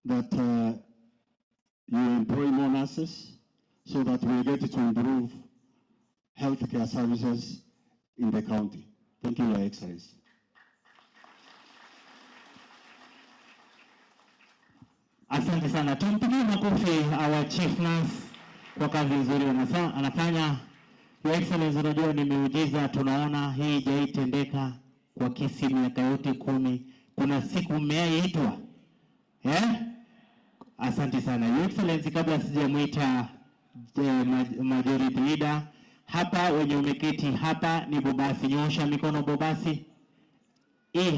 that you employ more nurses so that we get to improve healthcare services in the county. Thank you, Your Excellency. Asante sana. Tumpigie makofi our chief nurse kwa kazi nzuri anafanya. Your Excellency, unajua ni miujiza tunaona hii haijaitendeka kwa kesi miaka yote 10. Kuna siku mmeaitwa. Asante sana. Your Excellency, kabla sijamuita majority leader hapa, wenye umeketi hapa ni Bobasi. Nyosha mikono Bobasi.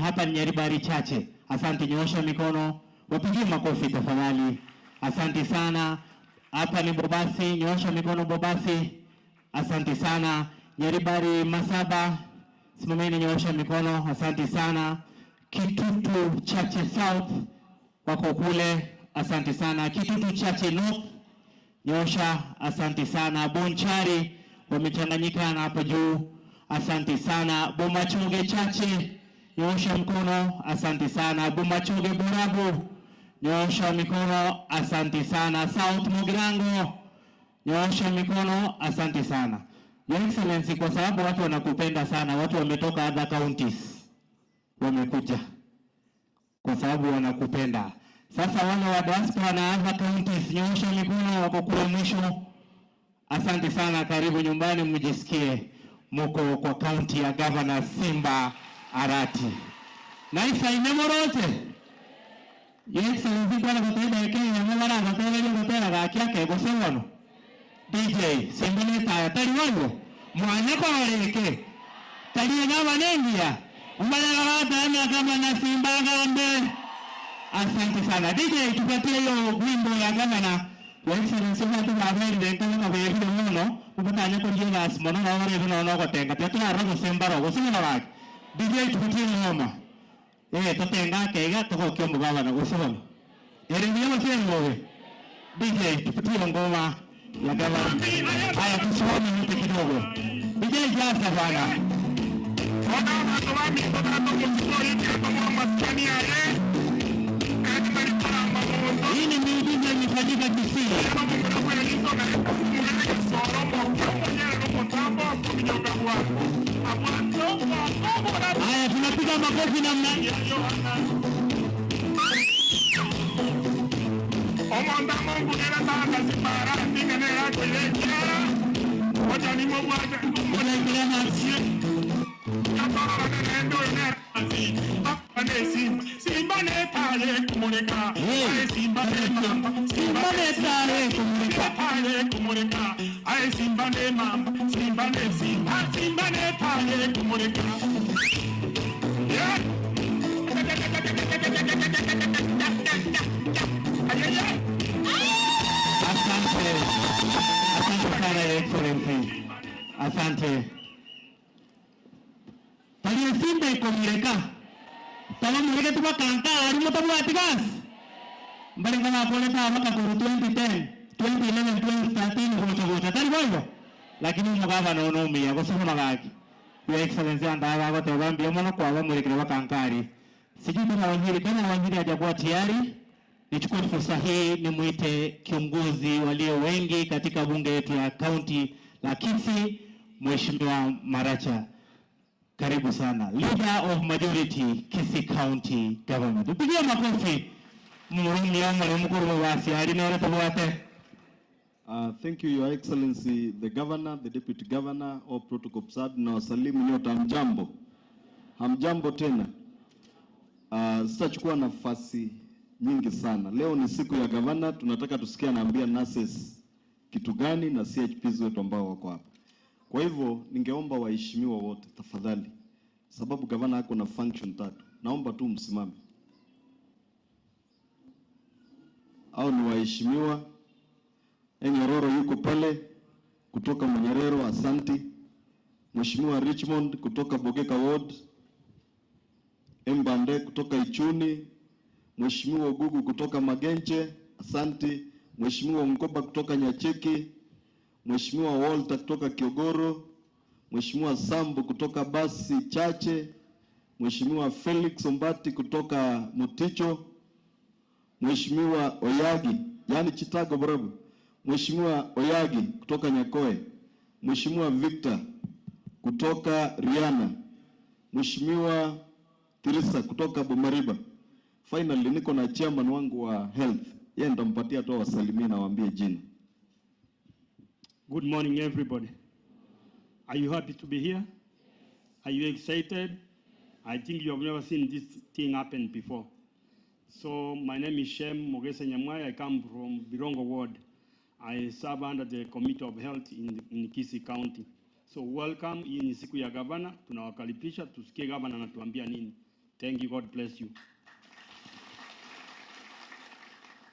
Hapa ni Nyaribari chache. Asante, nyosha mikono. Wapigie makofi tafadhali. Asante sana. Hapa ni Bobasi, nyosha mikono Bobasi. Asante sana. Nyaribari Masaba, simameni, nyosha mikono. Asante sana. Kitutu Chache South wako kule. Asante sana. Kitutu Chache North, nyosha. Asante sana. Bonchari wamechanganyika na hapa juu. Asante sana. Bomachoge Chache, nyosha mkono. Asante sana. Bomachoge Borabu, nyosha mikono. Asante sana. South Mugirango, nyosha mikono. Asante sana. Your Excellency, kwa sababu watu wanakupenda sana, watu wametoka other counties wamekuja kwa sababu wanakupenda. Sasa wale wa diaspora na other counties, nyosha mikono, wako kule mwisho. Asante sana. Karibu nyumbani, mjisikie mko kwa county ya Governor Simba Arati. Naisa imemorote. Your Excellency, kwa kawaida ya Kenya mwana anataka yake kwa sababu DJ Simba tayari wangu mwana kwa waleke tali na manengia umbala hata kama na Simba Gambe. Asante sana. DJ, tupatie hiyo wimbo ya Governor. Your Excellency, watu wa Amerika kama kwa hiyo mno kupata kwa njia ya simono na wale wanaona kwa tenga pia roho Simba roho sio na wake. DJ, tupatie ngoma. Tutenga kega tuko kiombo Governor usoma. Ndio msemo DJ, tupatie ngoma ya Governor. Haya, tusome mtu kidogo. DJ Jasa bana. Hii ni miujiza imefanyika Kisii. Haya, tunapiga makofi namna Omonda Mungu nera tanga sipara tingenera kwelekera oja ni mwaje kuna ingine nasi kama nendo nera asi apane simba ne tale kumuleka ai simba ne mamba simba ne tale kumuleka ai simba ne mamba simba ne tale kumuleka Asante sana Your Excellency. Asante. Tali Simba iko Mleka. Tala Mleka tuwa kanta arimo tabu atigas. Mbali kama poleta waka kwa 2010, 2011, 2013 gocha. Tali boyo. Lakini mugava na unomi ya gosa magaki. Your Excellency andaga kwa tawambi mono kwa wa Mleka wa kankari. Sijui kama waziri hajakuwa tayari. Nichukue fursa hii nimuite kiongozi walio wengi katika bunge yetu ya kaunti la Kisii, Mheshimiwa Maracha. Karibu sana. Leader of Majority Kisii County Government. Upigie makofi. Thank you, Your Excellency, the Governor, the Deputy Governor, all protocol observed, na wasalimu nyote hamjambo. Hamjambo tena. Sitachukua nafasi nyingi sana. Leo ni siku ya Governor, tunataka tusikie anaambia nurses kitu gani na CHPs wetu ambao wako hapa. Kwa hivyo ningeomba waheshimiwa wote tafadhali, sababu Governor yako na function 3. Naomba tu msimame. Au ni waheshimiwa Nyeroro yuko pale kutoka Mnyerero, asanti. Mheshimiwa Richmond kutoka Bogeka Ward, Mbande kutoka Ichuni, Mheshimiwa Gugu kutoka Magenche, asanti. Mheshimiwa Mkoba kutoka Nyacheki, Mheshimiwa Walter kutoka Kiogoro, Mheshimiwa Sambu kutoka Basi Chache, Mheshimiwa Felix Ombati kutoka Muticho, Mheshimiwa Oyagi, yani Chitago Borabu, Mheshimiwa Oyagi kutoka Nyakoe, Mheshimiwa Victor kutoka Riana, Mheshimiwa Tirisa kutoka Bomariba. Finally niko na chairman wangu wa health. Yeye nitampatia tu wasalimie na waambie jina. Good morning everybody. Are you happy to be here? Are you excited? I think you have never seen this thing happen before. So my name is Shem Mogesa Nyamwai. I come from Birongo Ward. I serve under the Committee of Health in Kisii County. So welcome. Hii ni siku ya gavana. Tunawakaribisha tusikie gavana anatuambia nini. Thank you. God bless you.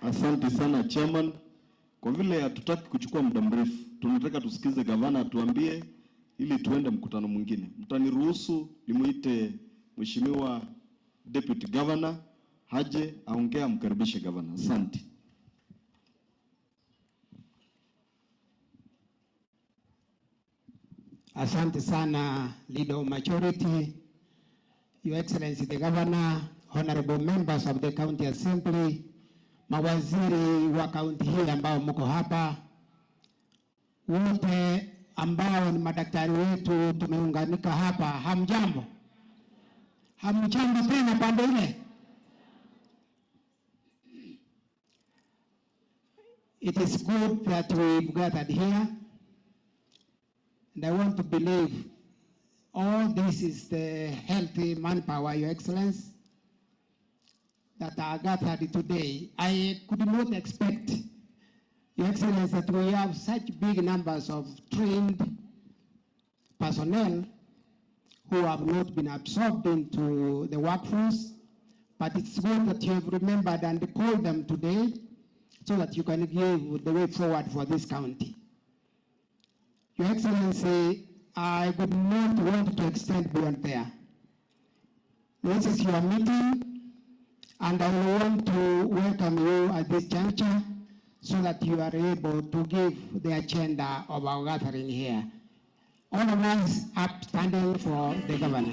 Asante sana chairman. Kwa vile hatutaki kuchukua muda mrefu, tunataka tusikize gavana atuambie ili tuende mkutano mwingine. Mtaniruhusu nimuite Mheshimiwa Deputy Governor haje aongea, mkaribishe gavana. Asante. Asante sana Leader of Majority, Your Excellency the Governor, honorable members of the County Assembly, mawaziri wa kaunti hii ambao mko hapa, wote ambao ni madaktari wetu tumeunganika hapa, hamjambo? Hamjambo tena pande ile? It is good that we've gathered here, and I want to believe all this is the healthy manpower, Your Excellency, that are gathered today. I could not expect, Your Excellency, that we have such big numbers of trained personnel who have not been absorbed into the workforce, but it's good that you have remembered and called them today so that you can give the way forward for this county. Your Excellency, I would not want to extend beyond there. This is your meeting, and I want to welcome you at this juncture so that you are able to give the agenda of our gathering here. All of us up standing for the governor.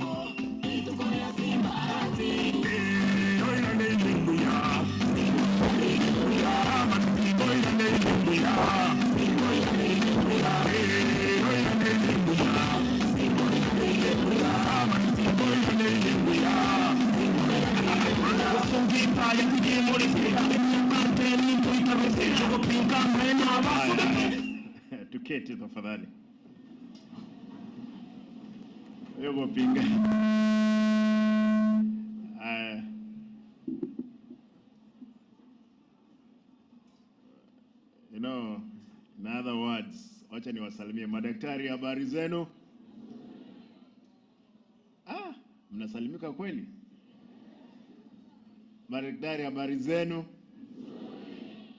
Tuketi tafadhali. Yogo pinga. You know, in other words, wacha niwasalimie madaktari, habari zenu? Mnasalimika kweli? Madaktari, habari zenu?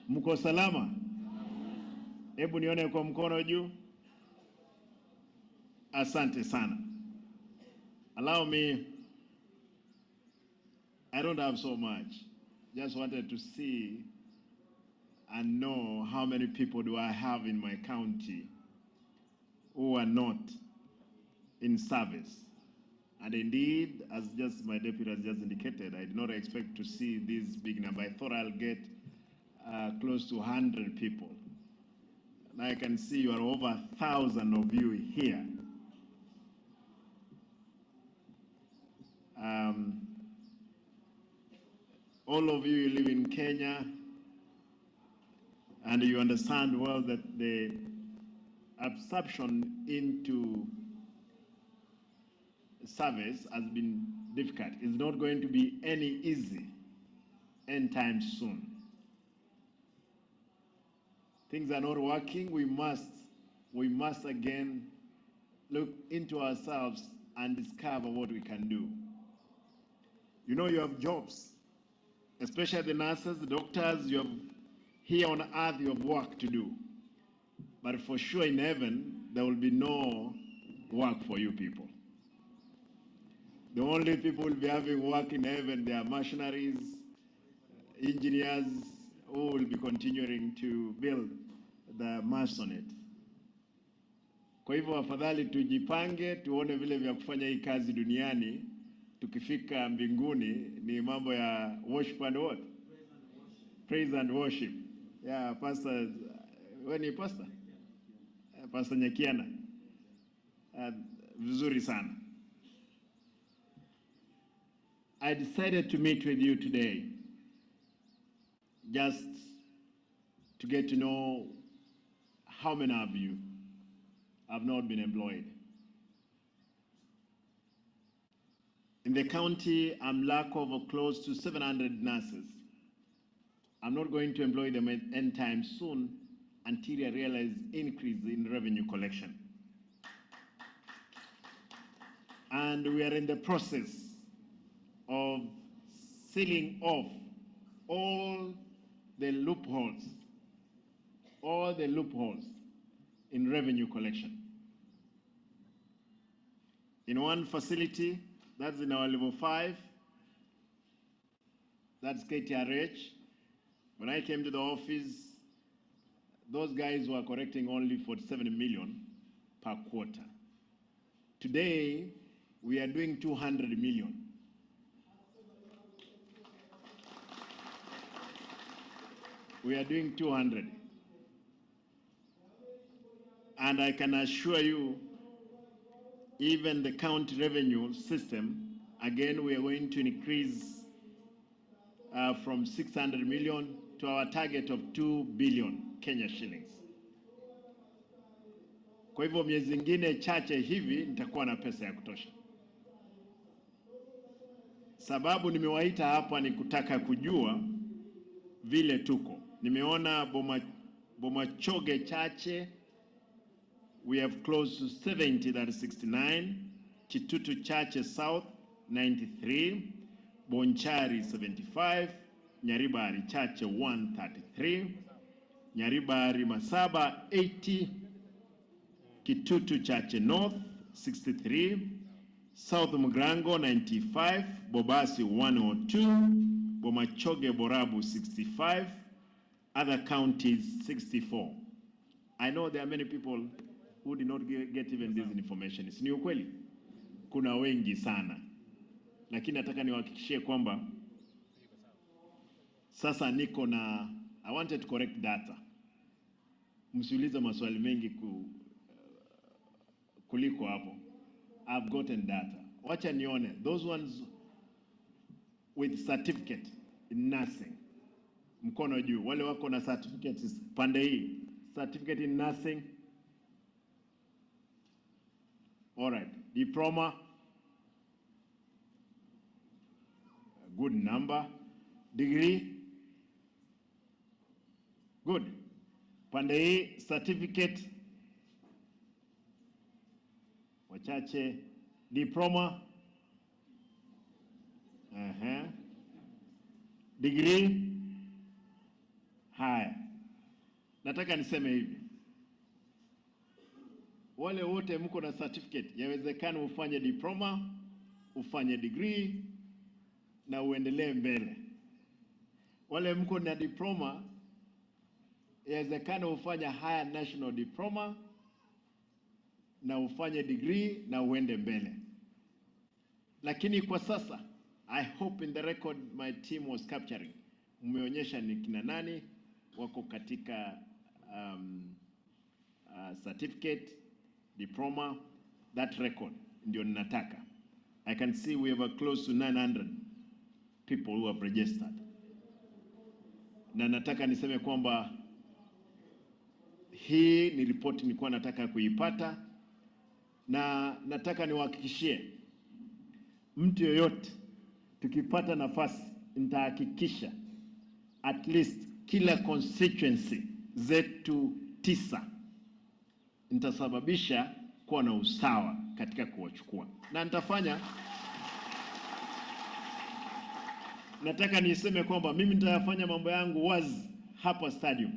Mko salama? Hebu nione kwa mkono juu. Asante sana. Allow me, I don't have so much. Just wanted to see and know how many people do I have in my county who are not in service. And indeed, as just my deputy has just indicated, I did not expect to see this big number. I thought I'll get close to 100 people. And I can see you are over 1,000 of you here. All of you live in Kenya, and you understand well that the absorption into service has been difficult. It's not going to be any easy anytime soon. Things are not working. We must again look into ourselves and discover what we can do. You know, you have jobs, especially the nurses, the doctors. You have here on earth, you have work to do. But for sure in heaven, there will be no work for you people. The only people who will be having work in heaven, they are missionaries, engineers, who will be continuing to build the Masonet. Kwa hivyo afadhali tujipange, tuone vile vya kufanya hii kazi duniani, tukifika mbinguni ni mambo ya worship and what? praise and worship. Yeah, Pastor, when you Pastor? Pastor Nyakiana. Vizuri sana. I decided to meet with you today just to get to know how many of you have not been employed. In the county, I'm lack of close to 700 nurses. I'm not going to employ them anytime soon until I realize increase in revenue collection. And we are in the process of sealing off all the loopholes in revenue collection. In one facility, that's in our level 5, that's KTRH. When I came to the office, those guys were collecting only 47 million per quarter. Today, we are doing 200 million. We are doing 200. And I can assure you, even the county revenue system, again, we are going to increase from 600 million to our target of 2 billion Kenya shillings. Kwa hivyo miezi ingine chache hivi nitakuwa na pesa ya kutosha. Sababu nimewaita hapa ni kutaka kujua vile tuko. Nimeona Bomachoge chache, we have close to 70, that is 69. Chitutu Chache South, 93. Bonchari, 75. Nyaribari Chache, 133. Nyaribari Masaba, 80. Kitutu Chache North, 63. South Mugrango, 95. Bobasi, 102. Bomachoge Borabu, 65. Other counties, 64. I know there are many people who did not get even this information. Ni ukweli? Kuna wengi sana. Lakini nataka niwahakikishie kwamba sasa niko na, I wanted to correct data. Msiulize maswali mengi kuliko hapo. I've gotten data. Wacha nione, those ones with certificate in nursing, mkono juu. Wale wako na certificates pande hii, certificate in nursing. All right, diploma, a good number. Degree, good. Pande hii, certificate, wachache. Diploma, degree, haya. Nataka niseme hivi, wale wote mko na certificate, yawezekana ufanye diploma, ufanye degree na uendelee mbele. Wale mko na diploma, yawezekana ufanye higher national diploma na ufanye degree na uende mbele. Lakini kwa sasa, I hope in the record my team was capturing, umeonyesha ni kina nani wako katika certificate, diploma, that record ndio ninataka. I can see we have close to 900 people who have registered. Na nataka niseme kwamba hii ni report nilikuwa nataka kuipata, na nataka niwahakikishie mtu yoyote tukipata nafasi nitahakikisha at least kila constituency zetu 9 nitasababisha kuwa na usawa katika kuwachukua. Na nitafanya, nataka niseme kwamba mimi nitafanya mambo yangu wazi hapa stadium.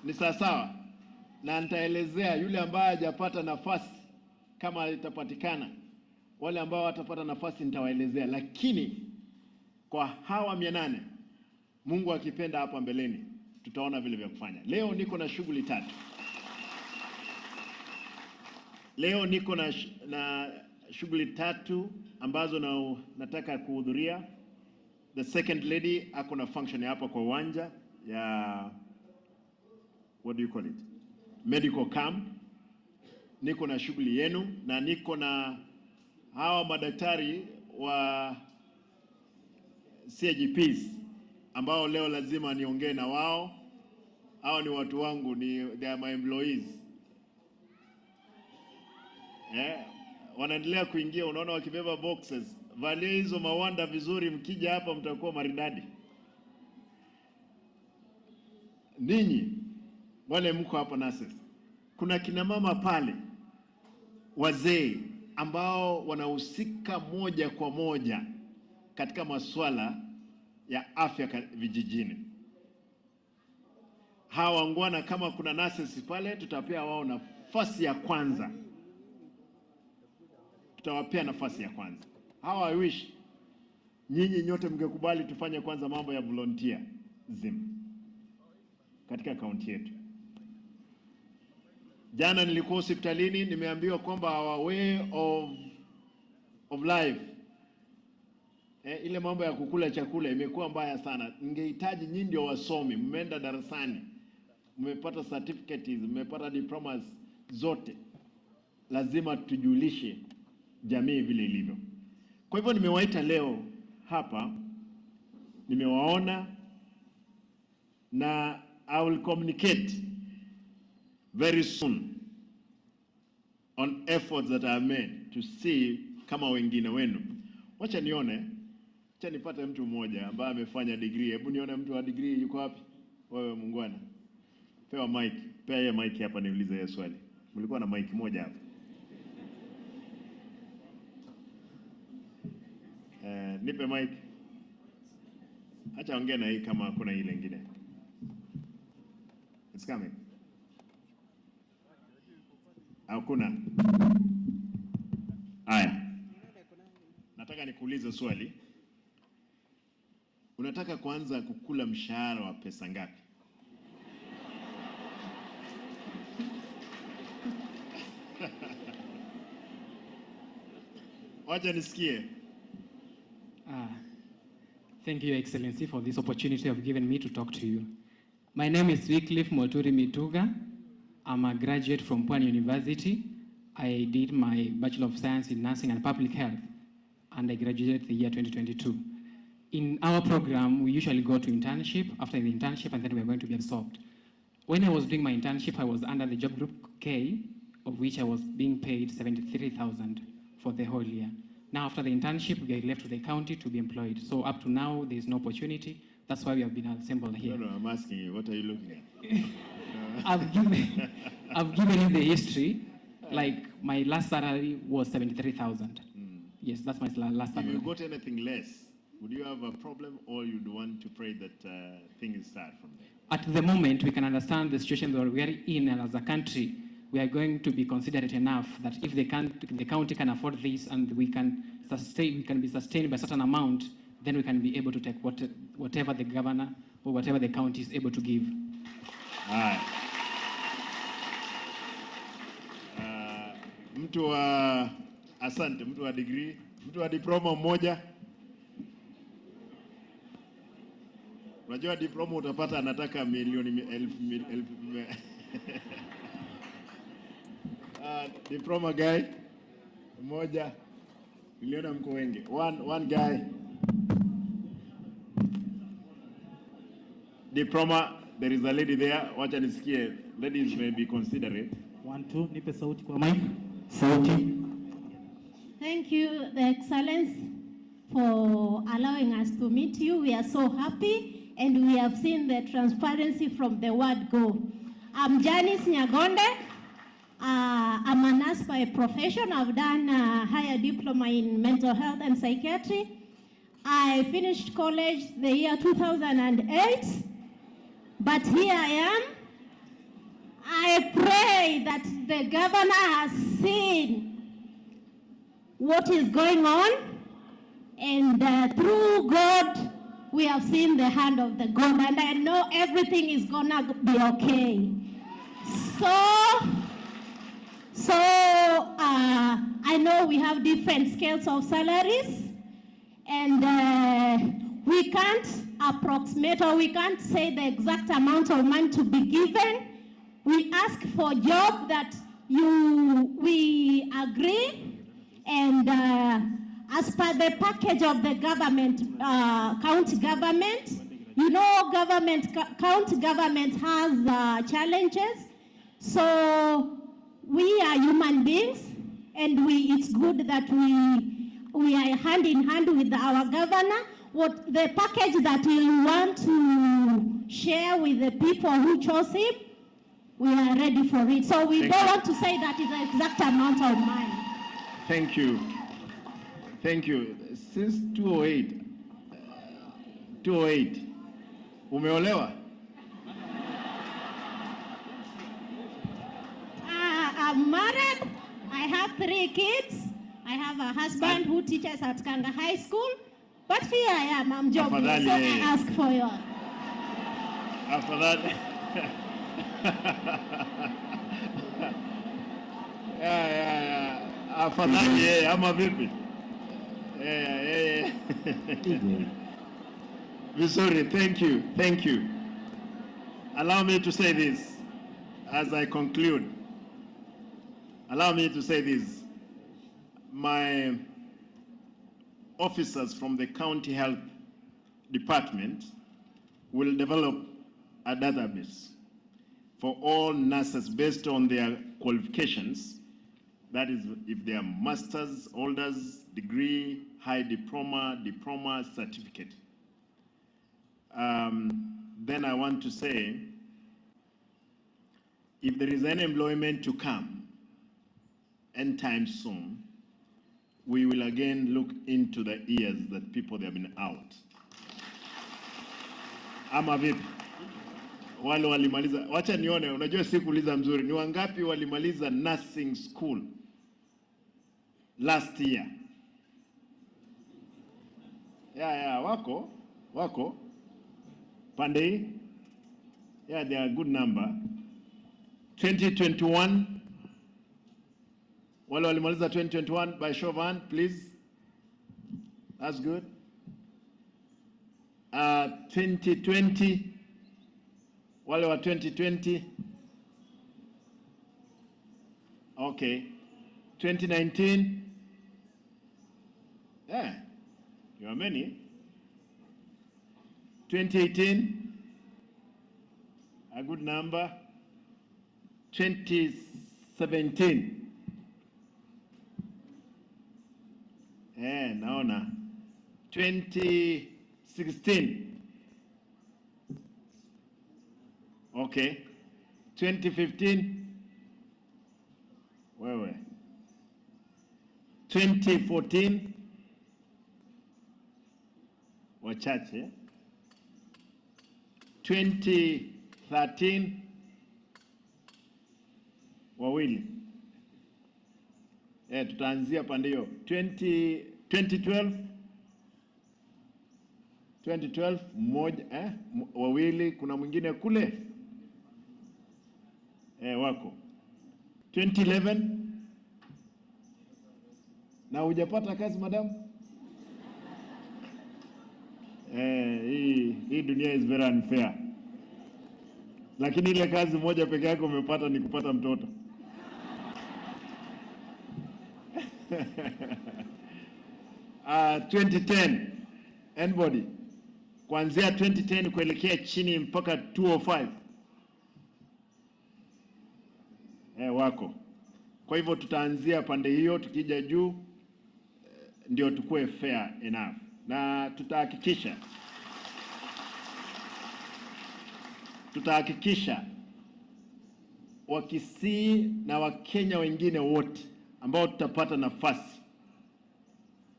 Ni sawa, na nitaelezea yule ambaye hajapata nafasi kama itapatikana. Wale ambao watapata nafasi nitawaelezea, lakini kwa hawa 800 Mungu akipenda hapa mbeleni tutaona vile vya kufanya. Leo niko na shughuli 3. Leo niko na shughuli tatu ambazo nataka kuhudhuria. The second lady ako na function hapa kwa uwanja ya what do you call it, medical camp. Niko na shughuli yenu na niko na hawa madaktari wa CGPs ambao leo lazima niongee na wao. Hao ni watu wangu, they are my employees. Wanaendelea kuingia, unaona wakibeba boxes. Valia hizo mawanda vizuri, mkija hapa mtakuwa maridadi. Ninyi wale mko hapa nurses, kuna kina mama pale wazee ambao wanahusika moja kwa moja katika masuala ya afya vijijini. Hawa wangwana, kama kuna nurses pale, tutapea wao nafasi ya kwanza. Tutawapea nafasi ya kwanza. Hawa I wish nyinyi nyote mngekubali tufanye kwanza mambo ya volunteerism katika kaunti yetu. Jana nilikuwa hospitalini, nimeambiwa kwamba our way of life, ile mambo ya kukula chakula imekuwa mbaya sana. Ningehitaji nyinyi ndio wasomi, mmeenda darasani, mmepata certificates, mmepata diplomas zote. Lazima tujulishe jamii vile ilivyo. Kwa hivyo nimewaita leo hapa, nimewaona, na I will communicate very soon on efforts that are made to see kama wengine wenu. Wacha nione, acha nipate mtu mmoja ambaye amefanya degree. Hebu nione mtu wa degree yuko wapi? Wewe mungwana. Pewa mic, pea yeye mic hapa niulize yeye swali. Mlikuwa na mic moja hapa. Nipe mic. Acha ongea na hii kama kuna ile nyingine. It's coming. Hakuna. Haya. Nataka nikuulize swali. Unataka kuanza kukula mshahara wa pesa ngapi? Wacha nisikie. Thank you, Excellency, for this opportunity you have given me to talk to you. My name is Wycliffe Moturi Mituga. I'm a graduate from Pwani University. I did my Bachelor of Science in Nursing and Public Health, and I graduated the year 2022. In our program, we usually go to internship, after the internship, and then we're going to be absorbed. When I was doing my internship, I was under the job group K, of which I was being paid 73,000 for the whole year. Now, after the internship, we are left to the county to be employed. So up to now, there is no opportunity. That's why we have been assembled here. No, I'm asking you, what are you looking at? I've given you the history. Like, my last salary was 73,000. Yes, that's my last salary. If you got anything less, would you have a problem, or you'd want to pray that things start from there? At the moment, we can understand the situation that we are in, and as a country, we are going to be considerate enough that if the county can afford this and we can be sustained by a certain amount, then we can be able to take whatever the governor or whatever the county is able to give. All right. Mtu wa asante, mtu wa degree, mtu wa diploma mmoja. Unajua diploma utapata anataka milioni elfu. Diploma guy mmoja, milioni mko wengi. One guy. Diploma, there is a lady there. Wacha nisikie. Ladies may be considerate. 1, 2, nipe sauti kwa mic. Sauti. Thank you, the Excellence, for allowing us to meet you. We are so happy, and we have seen the transparency from the word go. I'm Janice Nyagonde. I'm a nurse by profession. I've done a higher diploma in mental health and psychiatry. I finished college the year 2008, but here I am. I pray that the governor has seen what is going on, and through God, we have seen the hand of the God, and I know everything is gonna be okay. So I know we have different scales of salaries, and we can't approximate or we can't say the exact amount of money to be given. We ask for job that we agree, and as per the package of the government, county government, you know, county government has challenges. So we are human beings, and it's good that we are hand in hand with our governor. What the package that we want to share with the people who chose him, we are ready for it. So we don't want to say that is the exact amount of money. Thank you. Thank you. Since 2008, umeolewa? I'm married. I have 3 kids. I have a husband who teaches at Kanga High School. But here I am, I'm jobless, so I ask for your... After that... yeah. After that, yeah, I'm a vipi. Yeah. Sorry, thank you. Allow me to say this as I conclude. Allow me to say this. My officers from the county health department will develop a database for all nurses based on their qualifications. That is, if they are master's, holders, degree, high diploma, certificate. Then I want to say, if there is any employment to come anytime soon, we will again look into the years that people have been out. Ama vipi? Wale walimaliza, wacha nione, unajua sikuuliza mzuri, ni wangapi walimaliza nursing school last year? Yeah, wako. Pande, yeah, they are a good number. 2021, wale walimaliza 2021 by show of hand, please. That's good. 2020, wale wa 2020. Okay. 2019. Yeah, you are many. 2018, a good number. 2017. Yeah, naona. 2016. Okay. 2015. Wewe. 2014. Wachache. 2013. Wawili. Tutaanzia pande hiyo. 2012 mmoja, wawili, kuna mwingine kule wako. 2011 na hujapata kazi madamu? Hii dunia is very unfair. Lakini ile kazi moja peke yake umepata ni kupata mtoto. 2010, anybody? Kuanzia 2010 kuelekea chini mpaka 205. Wako. Kwa hivyo tutaanzia pande hiyo, tukija juu ndio tukue fair enough. Na tutahakikisha Wakisii na Wakenya wengine wote ambao tutapata nafasi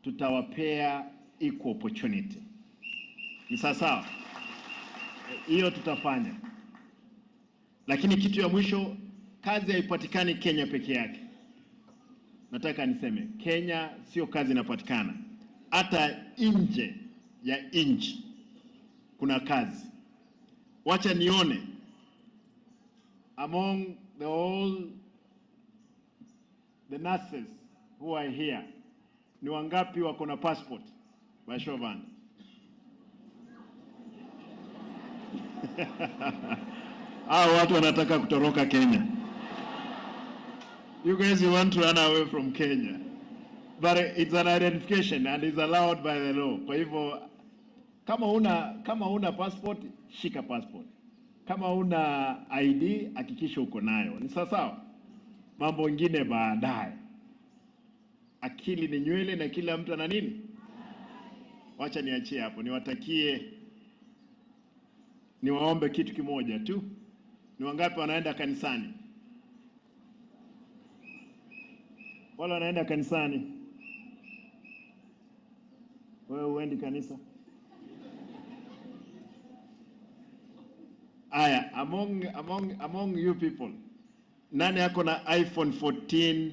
tutawapea equal opportunity. Ni sawa? Hiyo tutafanya. Lakini kitu ya mwisho, kazi haipatikani Kenya peke yake. Nataka niseme, Kenya sio kazi inapatikana. Hata nje ya nchi kuna kazi. Wacha nione among the all the nurses who are here, ni wangapi wako na passport? By show of hand. Hao watu wanataka kutoroka Kenya. You guys, you want to run away from Kenya. But it's an identification and it's allowed by the law. Kwa hivyo kama una passport, shika passport. Kama una ID, hakikisha uko nayo. Ni sawa? Mambo mengine baadaye. Akili ni nywele na kila mtu ana nini? Wacha niachie hapo. Niwaombe kitu kimoja tu. Ni wangapi wanaenda kanisani? Wala wanaenda kanisani? Wewe uendi kanisa? Aya, among you people, nani yako na iPhone 14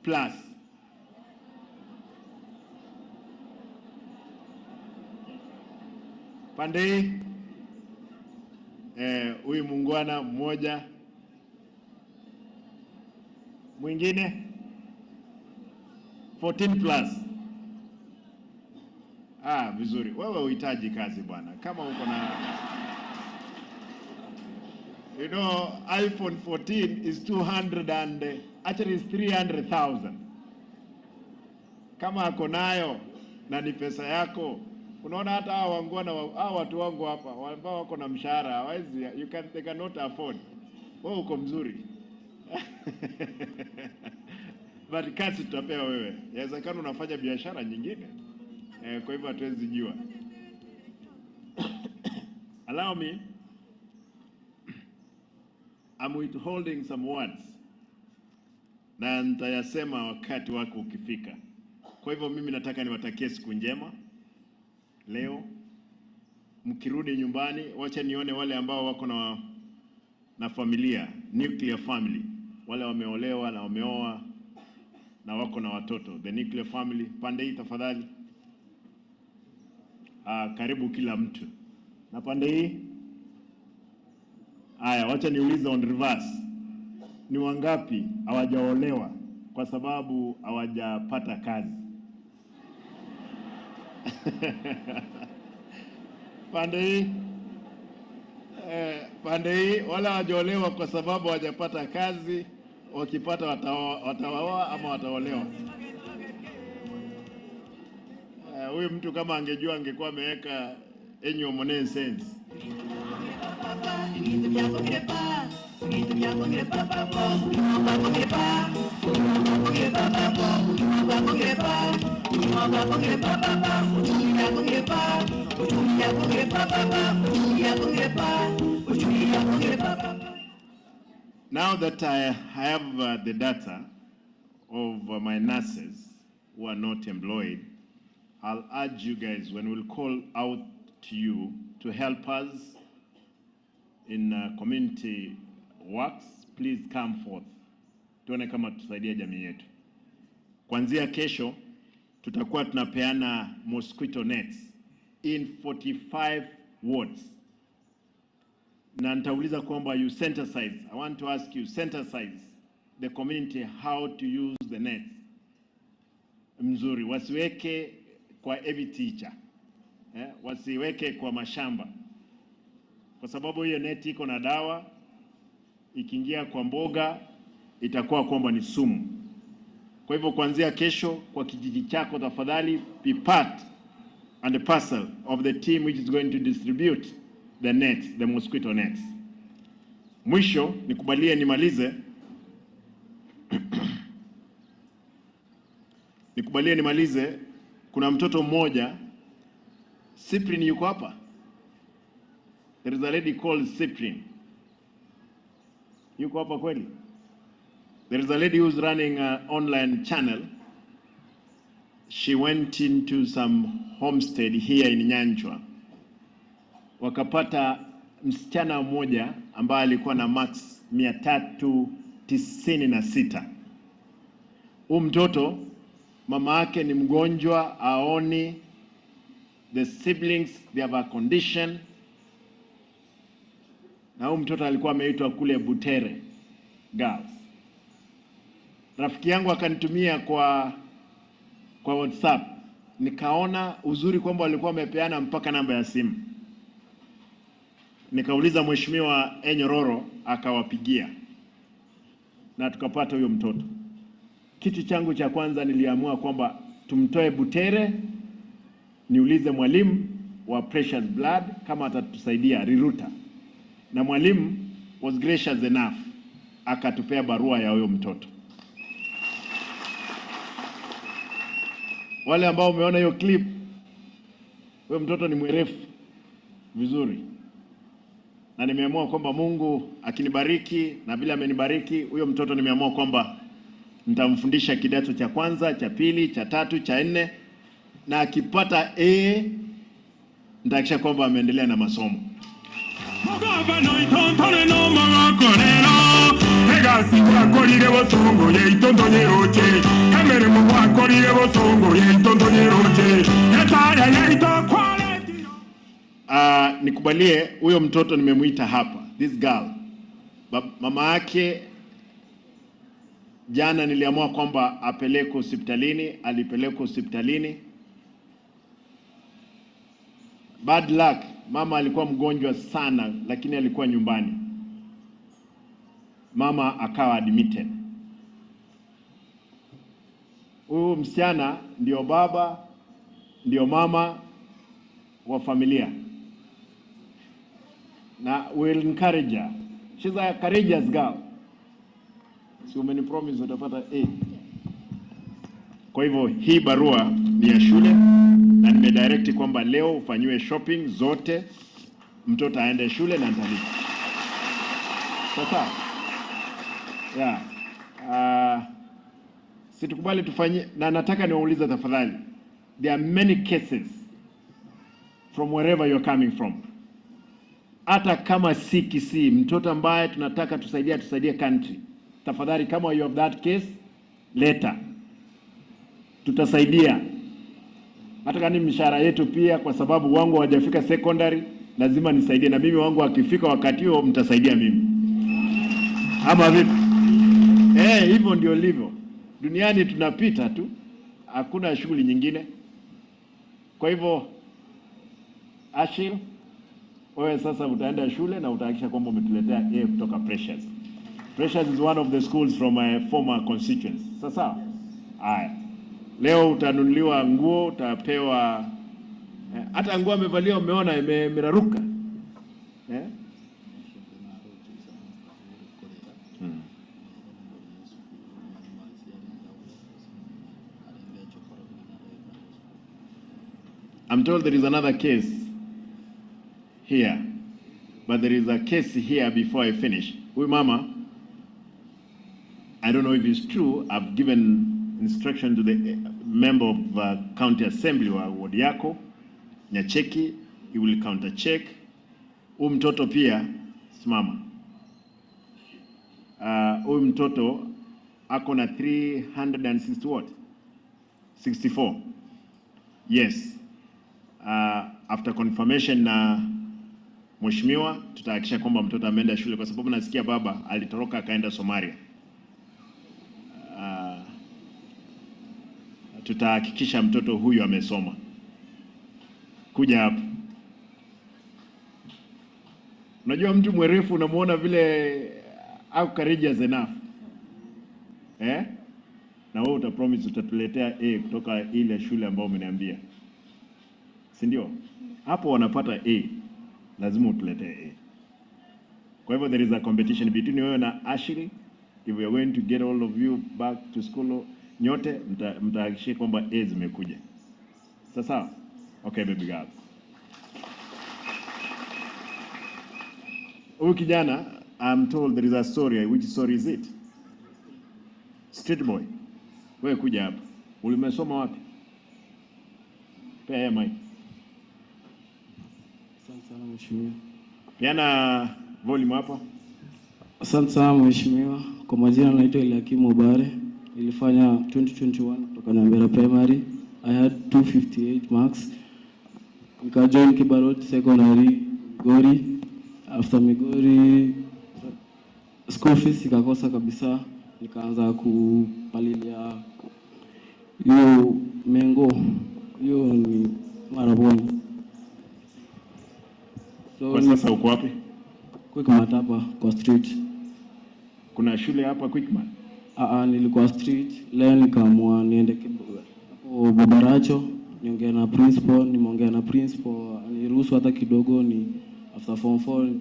Plus? Pande huyu mungwana mmoja. Mwingine 14 Plus. Vizuri. Wewe uhitaji kazi bwana. Kama uko na iPhone 14 is 200 and actually is 300,000. Kama ako nayo na ni pesa yako, unaona hata hao watu wangu hapa ambao wako na mshahara hawezi, they cannot afford. Wewe uko mzuri. But kazi tutapewa wewe. Inawezekana unafanya biashara nyingine. Kwa hivyo hatuwezi jua. Allow me, I'm withholding some words. Na nitayasema wakati wako ukifika. Kwa hivyo mimi nataka niwatakie siku njema. Leo mkirudi nyumbani, wacha nione wale ambao wako na familia, nuclear family. Wale wameolewa na wameoa na wako na watoto, the nuclear family. Pande hii tafadhali. Karibu kila mtu. Na pande hii? Haya, wacha niulize on reverse. Ni wangapi hawajaolewa kwa sababu hawajapata kazi? Pande hii? Pande hii wala hawajaolewa kwa sababu hawajapata kazi, wakipata wataoa ama wataolewa. Huyu mtu kama angejua angekuwa ameweka annual money sense. Now that I have the data of my nurses who are not employed, I'll urge you guys, when we'll call out to you to help us in community works, please come forth. Tuone kama tusaidia jamii yetu. Kuanzia kesho, tutakuwa tunapeana mosquito nets in 45 wards. Na nitauliza kwamba you synthesize. I want to ask you, synthesize the community how to use the nets. Mzuri, wasiweke kwa every teacher. Wasiweke kwa mashamba. Kwa sababu hiyo neti iko na dawa, ikiingia kwa mboga itakuwa kwamba ni sumu. Kwa hivyo kuanzia kesho kwa kijiji chako tafadhali be part and a parcel of the team which is going to distribute the nets, the mosquito nets. Mwisho nikubalie nimalize. Kuna mtoto mmoja, Cyprian yuko hapa. There is a lady called Cyprian. Yuko hapa kweli? There is a lady who's running an online channel. She went into some homestead here in Nyanchwa. Wakapata msichana mmoja ambaye alikuwa na max 396. Huyu mtoto mama yake ni mgonjwa, aoni. The siblings, they have a condition. Na huyu mtoto alikuwa ameitwa kule Butere Girls. rafiki yangu akanitumia kwa WhatsApp. Nikaona uzuri kwamba walikuwa wamepeana mpaka namba ya simu. Nikauliza Mheshimiwa Enyororo, akawapigia na tukapata huyo mtoto. Kitu changu cha kwanza niliamua kwamba tumtoe Butere, niulize mwalimu wa Precious Blood kama atatusaidia Riruta. Na mwalimu was gracious enough akatupea barua ya huyo mtoto. Wale ambao umeona hiyo clip, huyo mtoto ni mwerefu vizuri. Na nimeamua kwamba Mungu akinibariki na bila amenibariki, huyo mtoto nimeamua kwamba nitamfundisha kidato cha kwanza, cha pili, cha tatu, cha nne, na akipata A nitahakisha kwamba ameendelea na masomo. Nikubalie huyo mtoto nimemuita hapa, this girl. Mama yake jana niliamua kwamba apeleke hospitalini, alipeleka hospitalini. Bad luck, mama alikuwa mgonjwa sana lakini alikuwa nyumbani. Mama akawa admitted. Huyu msichana ndio baba, ndio mama wa familia. Na we'll encourage her. She's a courageous girl. So many promise utapata A. Kwa hivyo hii barua ni ya shule na nimedirect kwamba leo ufanywe shopping zote, mtoto aende shule na nitalipa. Sasa situkubali tufanye, na nataka niwaulize tafadhali. There are many cases from wherever you're coming from. Hata kama si Kisii, mtoto ambaye tunataka tusaidie country. Tafadhali kama you have that case, leta. Tutasaidia. Hata kama ni mishahara yetu pia, kwa sababu wangu hawajafika secondary, lazima nisaidie, na mimi wangu akifika wakati huo mtasaidia mimi. Ama vipi? Hivyo ndio livyo. Duniani tunapita tu. Hakuna shughuli nyingine. Kwa hivyo Ashil, wewe sasa utaenda shule na utahakisha kwamba umetuletea A kutoka Precious. Precious is one of the schools from my former constituency. Sasa haya. Leo utanunuliwa nguo, utapewa hata nguo amevalia umeona imeraruka. I'm told there is another case here, but there is a case here before I finish. Huyu mama, I don't know if it's true, I've given instruction to the member of county assembly wa ward yako, Nyacheki, he will counter check. Huyu mtoto pia, simama. Huyu mtoto ako na 360 what? 64. Yes. After confirmation na mheshimiwa, tutahakikisha kwamba mtoto ameenda shule, kwa sababu nasikia baba alitoroka akaenda Somalia. Tutahakikisha mtoto huyu amesoma. Kuja hapa. Unajua mtu mwerefu unamuona vile au courageous enough. Na wewe utapromise utatuletea A kutoka ile shule ambayo umeniambia. Si ndio? Hapo wanapata A. Lazima utuletee A. Kwa hivyo there is a competition between wewe na Ashley. If we are going to get all of you back to school, nyote mtahakikisha kwamba A zimekuja. Sasa? Okay, baby girl. Huyu kijana, I'm told there is a story. Which story is it? Street boy. Wewe kuja hapa. Ulimesoma wapi? Pea mic. Asante sana mheshimiwa. Piana volume hapa. Asante sana mheshimiwa. Kwa majina naitwa H.E Obare. Nilifanya 2021 kutoka Nyambera Primary. I had 258 marks. Nikajoin Kibarot Secondary Gori. After Migori school fees ikakosa kabisa. Nikaanza palilia hiyo mengo, hiyo ni Maraboni. So Kwa sasa uko wapi? Quickmart hapa kwa street. Kuna shule hapa Quickmart? Nilikuwa street, leo nikaamua niende hapo Babaracho, niongea na principal, nimeongea na principal, aniruhusu hata kidogo ni after form 4.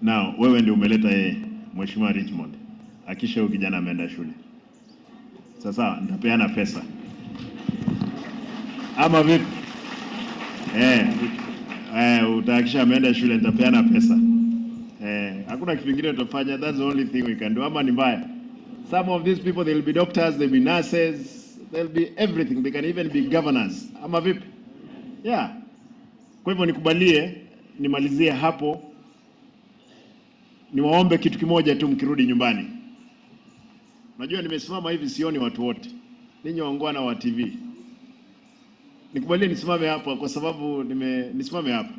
Now, wewe ndio umeleta yeye, Mheshimiwa Richmond. Akisha huyu kijana ameenda shule. Sasa nitapeana pesa. Ama vipi? Utahakisha ameenda shule, nitapeana pesa. Hakuna kitu kingine tutafanya, that's the only thing we can do. Ama ni mbaya. Some of these people, they'll be doctors, they'll be nurses, they'll be everything. They can even be governors. Ama vipi? Yeah. Kwa hivyo nikubalie, nimalizie hapo. Niwaombe kitu kimoja tu mkirudi nyumbani. Najua nimesimama hivi sioni watu wote. Ninyi waungwana wa TV. Nikubalie nisimame hapa kwa sababu nisimame hapa.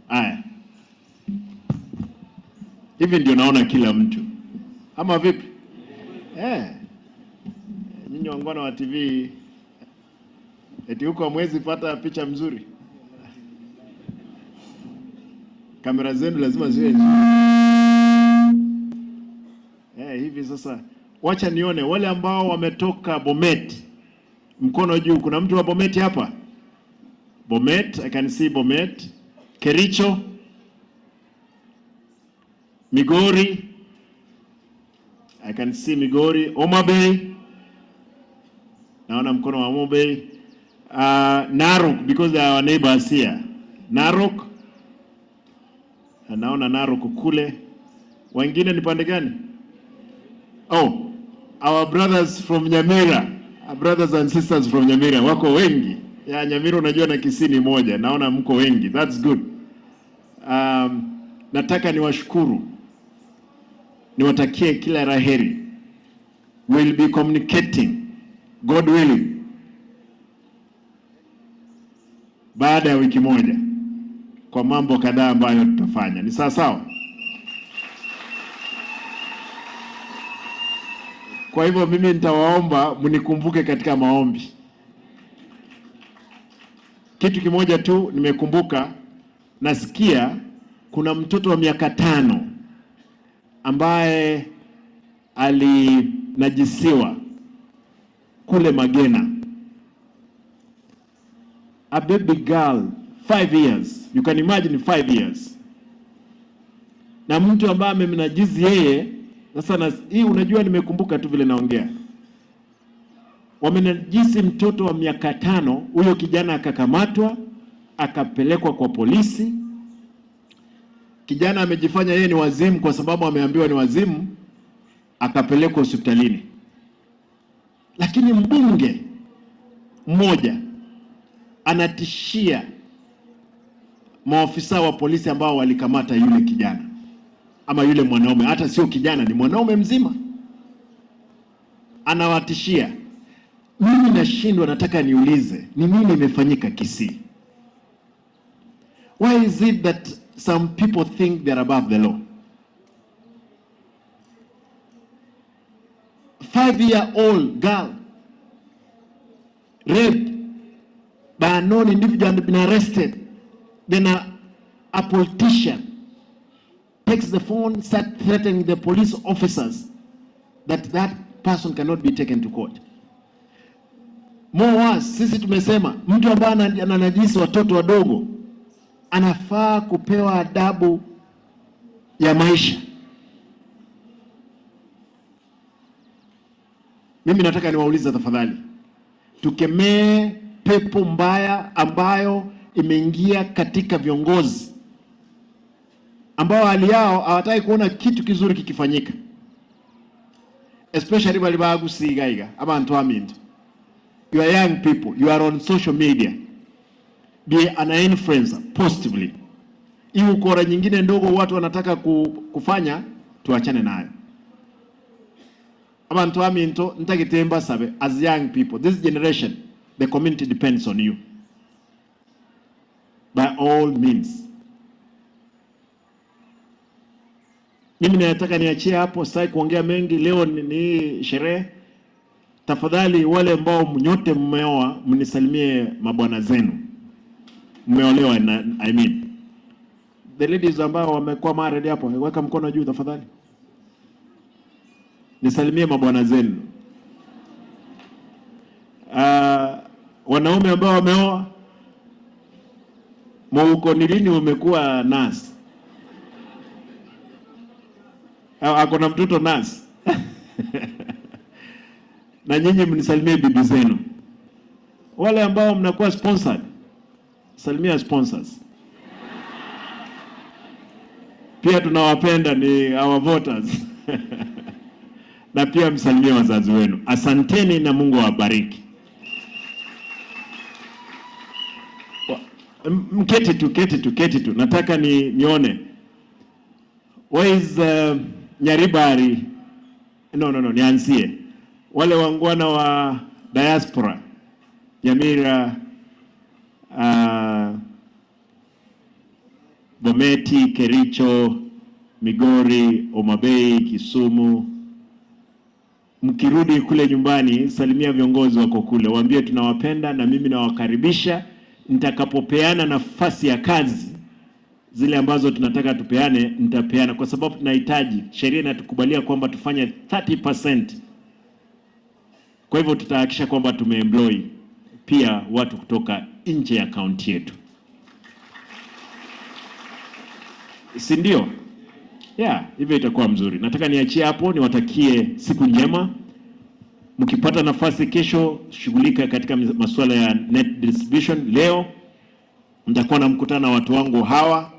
Aya. Hivi ndio naona kila mtu. Ama vipi? Ninyi waungwana wa TV, eti huko hamwezi pata picha mzuri. Kamera zenu lazima ziwe hivi. Sasa wacha nione wale ambao wametoka Bomet, mkono juu. Kuna mtu wa Bomet hapa? Bomet, I can see Bomet. Kericho, Migori, I can see Migori. Homa Bay, naona mkono wa Homa Bay. Narok, because they are our neighbors here. Narok, naona Narok kule. Wengine ni pande gani? Oh, our brothers from Nyamira, our brothers and sisters from Nyamira wako wengi. Ya Nyamira unajua na Kisini moja, naona mko wengi. That's good. Nataka niwashukuru, niwatakie kila laheri. We'll be communicating, God willing, baada ya wiki moja kwa mambo kadhaa ambayo tutafanya. Ni sawa sawa? Kwa hivyo mimi nitawaomba mnikumbuke katika maombi. Kitu kimoja tu nimekumbuka, nasikia kuna mtoto wa miaka 5 ambaye alinajisiwa kule Magena. A baby girl, 5 years. You can imagine 5 years. Na mtu ambaye amemnajizi yeye. Sasa hii unajua nimekumbuka tu vile naongea. Wamenajisi mtoto wa miaka 5, huyo kijana akakamatwa, akapelekwa kwa polisi. Kijana amejifanya yeye ni wazimu kwa sababu ameambiwa ni wazimu, akapelekwa hospitalini. Lakini mbunge mmoja anatishia maofisa wa polisi ambao walikamata yule kijana ama yule mwanaume, hata sio kijana, ni mwanaume mzima. Anawatishia. Mimi nashindwa, nataka niulize, ni nini imefanyika Kisii? Why is it that some people think they're above the law? 5-year-old girl raped by a known individual and been arrested. Then a politician takes the phone, starts threatening the police officers that person cannot be taken to court. More worse, sisi tumesema mtu ambaye ananajisi watoto wadogo anafaa kupewa adabu ya maisha. Mimi nataka niwaulize tafadhali, tukemee pepo mbaya ambayo imeingia katika viongozi ambao hali yao hawataki kuona kitu kizuri kikifanyika, especially bali bagusigaiga abantu aminto. You are young people, you are on social media, be an influencer positively. Hii ukora nyingine ndogo watu wanataka kufanya, tuachane nayo. Abantu aminto ntagitemba sabe, as young people, this generation, the community depends on you by all means. Mimi nataka niachie hapo, sasa kuongea mengi. Leo ni sherehe. Tafadhali wale ambao nyote mmeoa mnisalimie mabwana zenu. Mmeolewa I mean. The ladies ambao wamekuwa married hapo, weka mkono juu tafadhali. Nisalimie mabwana zenu. Wanaume ambao wameoa, mwuko ni lini umekuwa nurse? Ako na mtoto nurse. Na nyinyi mnisalimie bibi zenu. Wale ambao mnakuwa sponsored, salimia sponsors. Pia tunawapenda, ni our voters. Na pia msalimie wazazi wenu. Asanteni na Mungu awabariki. Keti tu. Nataka nione. Where is Nyaribari? No, nianzie. Wale wangwana wa diaspora. Nyamira, Bometi, Kericho, Migori, Omabei, Kisumu. Mkirudi kule nyumbani, salimia viongozi wako kule. Waambie tunawapenda na mimi nawakaribisha. Nitakapopeana nafasi ya kazi zile ambazo tunataka tupeane, nitapeana kwa sababu tunahitaji. Sheria inatukubalia kwamba tufanye 30%. Kwa hivyo tutahakikisha kwamba tumeemploy pia watu kutoka nje ya kaunti yetu. Si ndio? Yeah, hivyo itakuwa mzuri. Nataka niachie hapo, niwatakie siku njema. Mkipata nafasi kesho, shughulika katika masuala ya net distribution. Leo nitakuwa na mkutano na watu wangu hawa.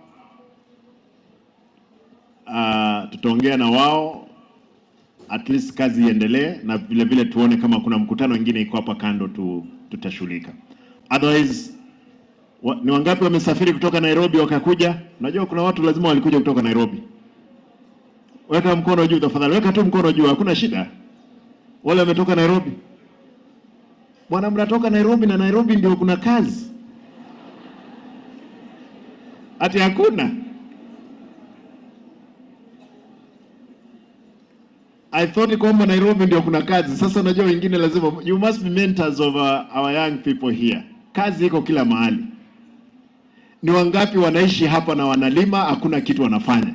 Tutaongea na wao, at least kazi iendelee, na vile vile tuone kama kuna mkutano mwingine iko hapa kando tutashughulika. Otherwise, ni wangapi wamesafiri kutoka Nairobi wakakuja? Unajua kuna watu lazima walikuja kutoka Nairobi. Weka mkono juu tafadhali, weka tu mkono juu, hakuna shida. Wale wametoka Nairobi. Bwana, mnatoka Nairobi na Nairobi ndio kuna kazi. Ati hakuna. I thought kwamba Nairobi ndio kuna kazi. Sasa najua wengine lazima, you must be mentors of our young people here. Kazi iko kila mahali. Ni wangapi wanaishi hapa na wanalima, hakuna kitu wanafanya?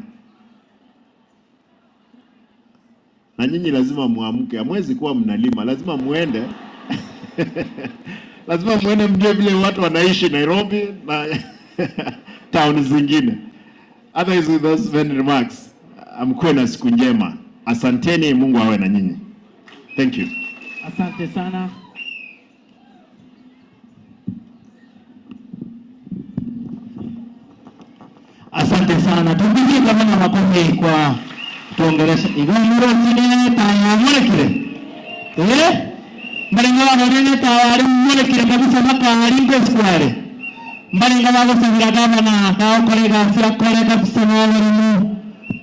Na nyinyi lazima muamke, hamwezi kuwa mnalima, lazima muende. Lazima muende mjue vile watu wanaishi Nairobi na town zingine. Otherwise, with those many remarks, mkuwe na siku njema. Asanteni, Mungu awe na nyinyi. Thank you. Asante sana. Asante sana. Tupigie kama makofi kwa tuongelesha. Igomero sine taya mwelekire. Mbalenga wagorene tawari mwelekire kabisa makari ngoskware. Mbalenga wagosabira gavana kao kolega sia kolega kusema walimu.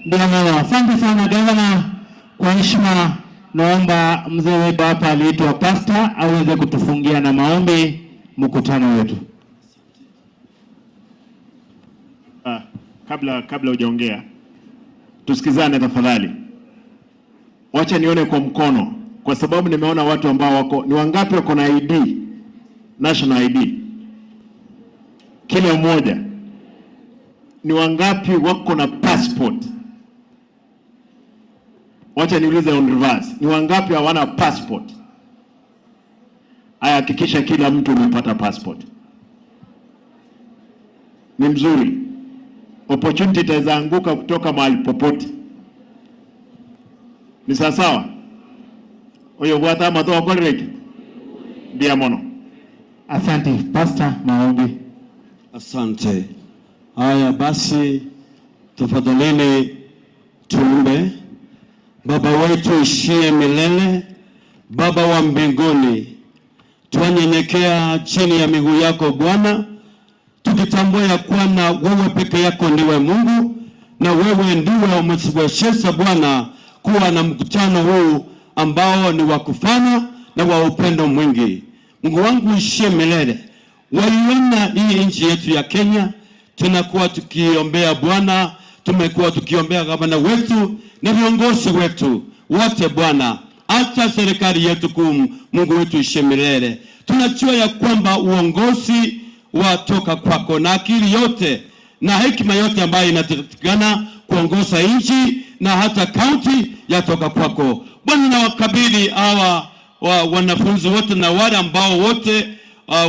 Ndio, asante sana gavana. Kwa heshima naomba mzee wetu hapa aliitwa pastor aweze kutufungia na maombi mkutano wetu. Kabla hujaongea, tusikizane tafadhali. Wacha nione kwa mkono, kwa sababu nimeona watu ambao wako, ni wangapi wako na ID, national ID kila mmoja? Ni wangapi wako na passport? Wacha niulize on reverse, ni wangapi hawana passport? Hakikisha kila mtu umepata passport. Ni mzuri. Opportunity itaanguka kutoka mahali popote. Ni sawa? Oyo bwata mato correct. Bia mono. Asante pastor, maombi. Asante. Haya basi, tafadhalini tuombe. Baba wetu uishie milele, Baba wa mbinguni, twanyenyekea chini ya miguu yako Bwana, tukitambua ya kwamba wewe peke yako ndiwe Mungu na wewe ndiwe umetuwezesha Bwana kuwa na mkutano huu ambao ni wa kufana na wa upendo mwingi. Mungu wangu uishie milele, waiona hii nchi yetu ya Kenya, tunakuwa tukiombea Bwana, tumekuwa tukiombea gavana wetu na viongozi wetu wote Bwana, hata serikali yetu kuu. Mungu wetu ishe milele. Tunajua ya kwamba uongozi watoka kwako, na akili yote na hekima yote ambayo inatakikana kuongoza nchi na hata kaunti yatoka kwako Bwana. Na wakabidhi hawa wanafunzi wote na wale ambao wote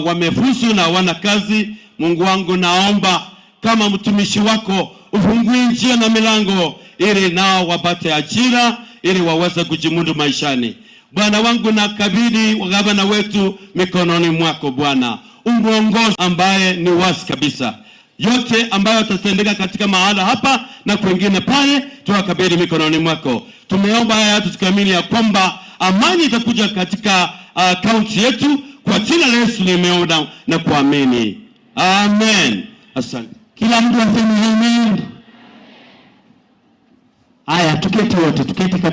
wamefuzu na wana kazi. Mungu wangu, naomba kama mtumishi wako ufungue njia na milango ili nao wapate ajira, ili waweze kujimudu maishani. Bwana wangu, nakabidhi gavana wetu mikononi mwako Bwana. Umuongozi ambaye ni wazi kabisa, yote ambayo yatatendeka katika mahala hapa na kwingine pale, tuwakabidhi mikononi mwako. Tumeomba haya tukiamini ya kwamba amani itakuja katika kaunti yetu. Kwa jina la Yesu nimeomba na kuamini, amen. Asante. Kila mtu aseme amen. Haya, tuketi wote, tuketi kabisa.